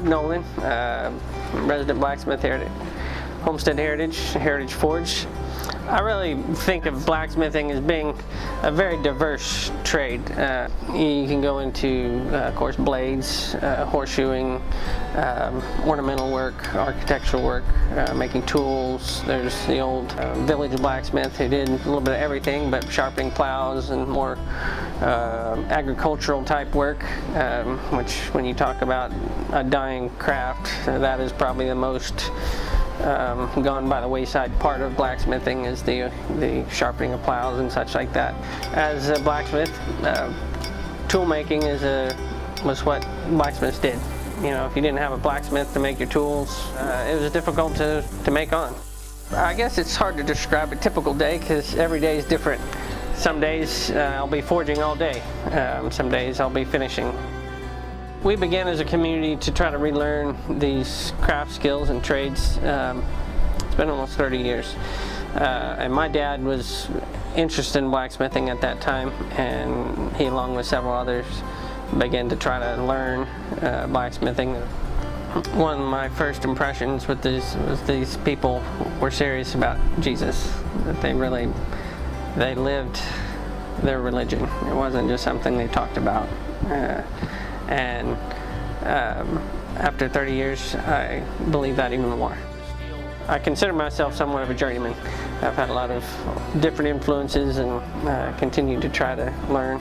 Nolen, resident blacksmith here at Homestead Heritage Forge. I really think of blacksmithing as being a very diverse trade. You can go into, of course, blades, horseshoeing, ornamental work, architectural work, making tools. There's the old village blacksmith who did a little bit of everything, but sharpening plows and more agricultural type work, which when you talk about a dying craft, that is probably the most gone by the wayside part of blacksmithing, is the sharpening of plows and such like that. As a blacksmith, tool making was what blacksmiths did. You know, if you didn't have a blacksmith to make your tools, it was difficult to make on. I guess it's hard to describe a typical day because every day is different. Some days I'll be forging all day. Some days I'll be finishing. We began as a community to try to relearn these craft skills and trades. It's been almost 30 years. And my dad was interested in blacksmithing at that time, and he, along with several others, began to try to learn blacksmithing. One of my first impressions with these people were serious about Jesus, that they lived their religion. It wasn't just something they talked about. And after 30 years, I believe that even more. I consider myself somewhat of a journeyman. I've had a lot of different influences and continue to try to learn.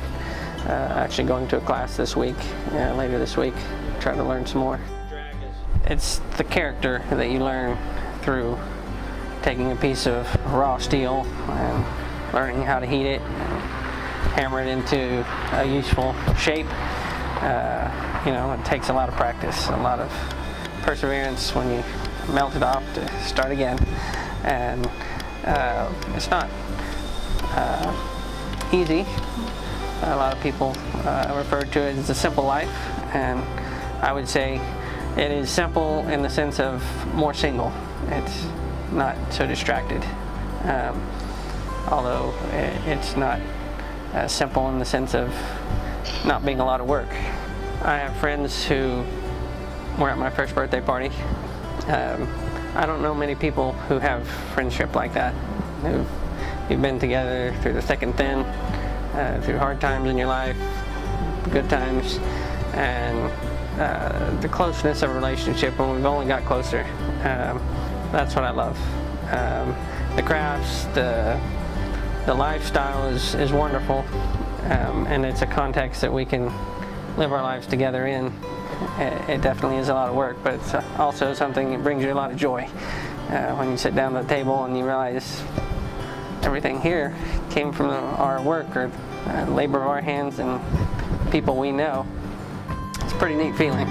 Actually going to a class this week, later this week, try to learn some more. It's the character that you learn through taking a piece of raw steel and learning how to heat it, hammer it into a useful shape. You know, it takes a lot of practice, a lot of perseverance when you melt it off to start again. And it's not easy. A lot of people refer to it as a simple life, and I would say it is simple in the sense of more single. It's not so distracted, although it's not simple in the sense of not being a lot of work. I have friends who were at my first birthday party. I don't know many people who have friendship like that, who've been together through the thick and thin, through hard times in your life, good times, and the closeness of a relationship when we've only got closer. That's what I love. The crafts, the lifestyle is wonderful, and it's a context that we can live our lives together in. It definitely is a lot of work, but it's also something that brings you a lot of joy. When you sit down at the table and you realize everything here came from our work or labor of our hands and people we know. It's a pretty neat feeling.